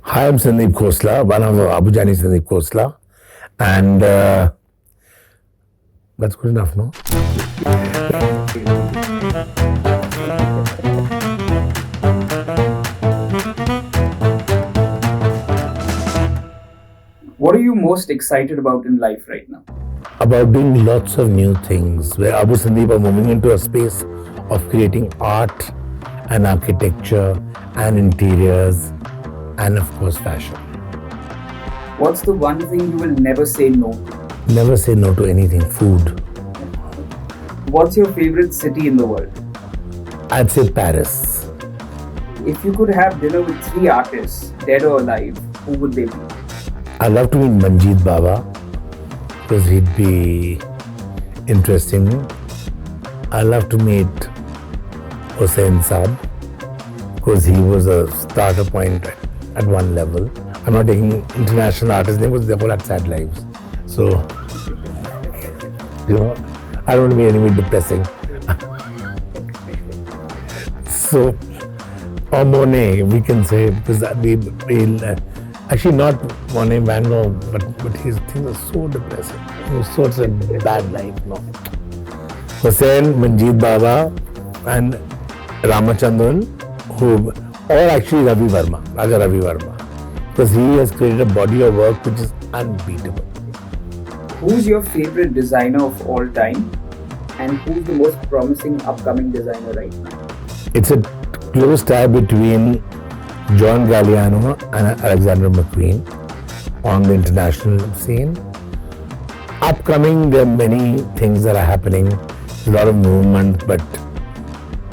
Hi, I'm Sandeep Khosla, one of Abu Jani Sandeep Khosla, and that's good enough, no? What are you most excited about in life right now? About doing lots of new things, where Abu Sandeep are moving into a space of creating art and architecture and interiors and, of course, fashion. What's the one thing you will never say no to? Never say no to anything. Food. What's your favorite city in the world? I'd say Paris. If you could have dinner with three artists, dead or alive, who would they be? I'd love to meet Manjeet Baba because he'd be interesting. I'd love to meet Hussain Saab because he was a starter point at one level. I'm not taking international artists' names because they all had sad lives. So, I don't want to be anyway depressing. So, or Monet, we can say, because we'll actually not Monet Van Gogh, but his things are so depressing. He was such a bad life, no. Hussain, Manjeet Baba, and Ramachandran, or actually Ravi Verma, Raja Ravi Verma, because he has created a body of work which is unbeatable. Who's your favorite designer of all time? And who's the most promising upcoming designer right now? It's a close tie between John Galliano and Alexander McQueen on the international scene. Upcoming, there are many things that are happening, a lot of movement, but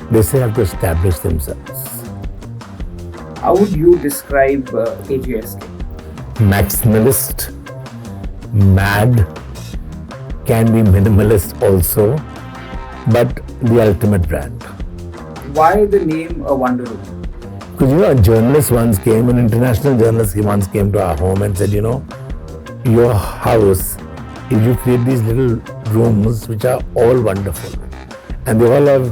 they still have to establish themselves. How would you describe AJSK? Maximalist, mad, can be minimalist also, but the ultimate brand. Why the name A Wonder Room? Because a journalist once came, an international journalist once came to our home and said, your house, if you create these little rooms which are all wonderful, and they all have,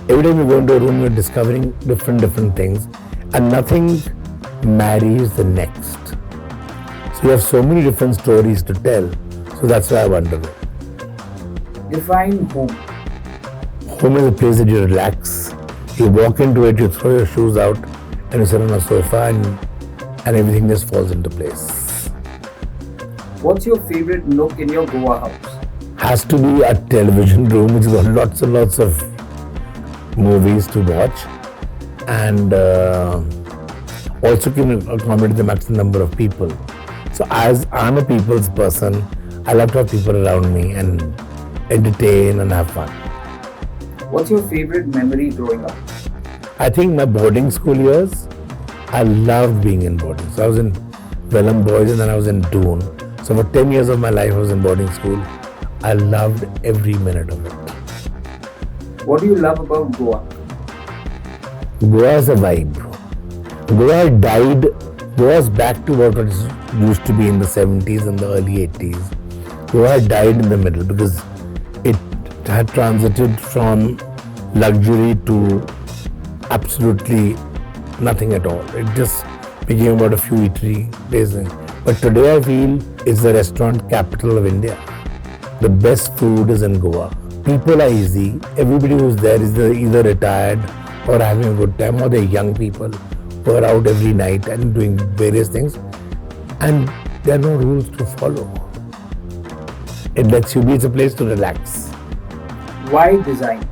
every time you go into a room, you're discovering different things, and nothing marries the next. So you have so many different stories to tell. So that's why I wonder. Define home. Home is a place that you relax. You walk into it, you throw your shoes out, and you sit on a sofa, and everything just falls into place. What's your favorite nook in your Goa house? Has to be a television room which has got lots and lots of movies to watch, and also can accommodate the maximum number of people. So as I'm a people's person, I love to have people around me and entertain and have fun. What's your favorite memory growing up? I think my boarding school years, I loved being in boarding. So I was in Welham Boys and then I was in Doon. So for 10 years of my life I was in boarding school. I loved every minute of it. What do you love about Goa? Goa is a vibe. Goa died. Goa's back to what it used to be in the 70s and the early 80s. Goa died in the middle because it had transited from luxury to absolutely nothing at all. It just became about a few eatery places. But today I feel it's the restaurant capital of India. The best food is in Goa. People are easy. Everybody who's there is either retired or having a good time, or they're young people who are out every night and doing various things. And there are no rules to follow. It lets you be, it's a place to relax. Why design?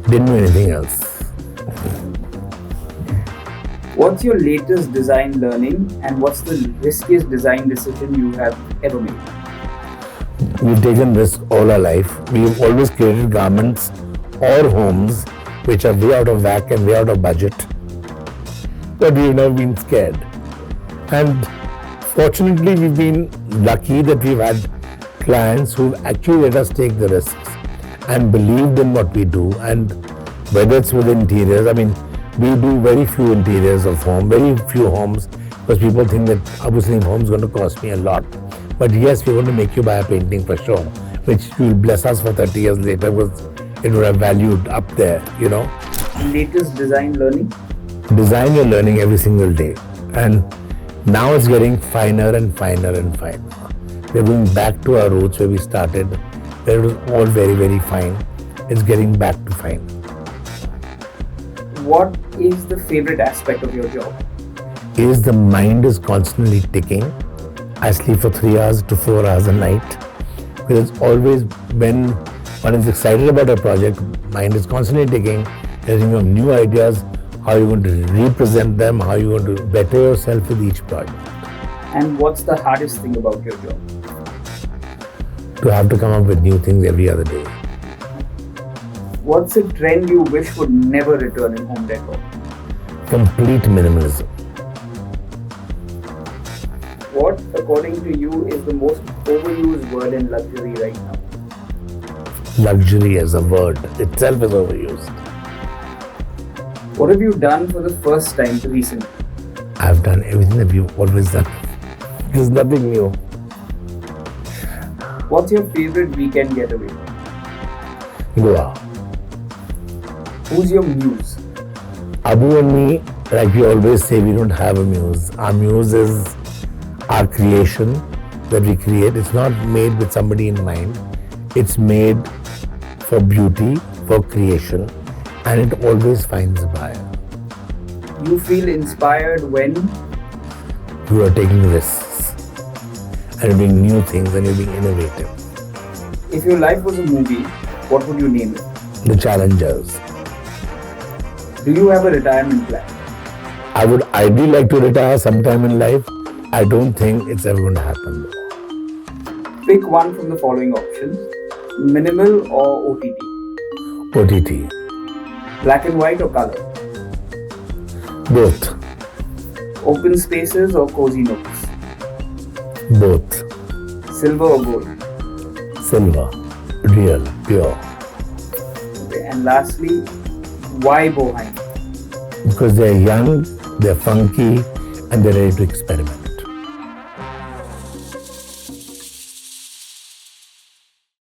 Didn't do anything else. What's your latest design learning and what's the riskiest design decision you have ever made? We've taken risks all our life. We've always created garments or homes which are way out of whack and way out of budget. But we've never been scared. And fortunately, we've been lucky that we've had clients who've actually let us take the risks and believed in what we do. And whether it's with interiors, we do very few interiors of home, very few homes, because people think that obviously home is going to cost me a lot. But yes, we're going to make you buy a painting for sure, which will bless us for 30 years later because it would have valued up there, Latest design learning? Design you're learning every single day. And now it's getting finer and finer and finer. We're going back to our roots where we started, where it was all very, very fine. It's getting back to fine. What is the favorite aspect of your job? Is the mind is constantly ticking. I sleep for 3 hours to 4 hours a night. Because it's always when one is excited about a project, mind is constantly ticking. You're thinking of new ideas, how you're going to represent them, how you're going to better yourself with each project. And what's the hardest thing about your job? To have to come up with new things every other day. What's a trend you wish would never return in home decor? Complete minimalism. What, according to you, is the most overused word in luxury right now? Luxury as a word itself is overused. What have you done for the first time recently? I've done everything that you've always done. There's nothing new. What's your favorite weekend getaway? Goa. Who's your muse? Abu and me, like we always say, we don't have a muse. Our muse is our creation that we create. It's not made with somebody in mind. It's made for beauty, for creation, and it always finds a buyer. You feel inspired when? You are taking risks and you're doing new things and you're being innovative. If your life was a movie, what would you name it? The Challengers. Do you have a retirement plan? I would ideally like to retire sometime in life. I don't think it's ever going to happen though. Pick one from the following options: minimal or OTT, OTT. black and white or color, Both. open spaces or cozy nooks, Both. silver or gold. Silver. Real. Pure. Okay. And lastly, why Boheim? Because they're young, they're funky, and they're ready to experiment.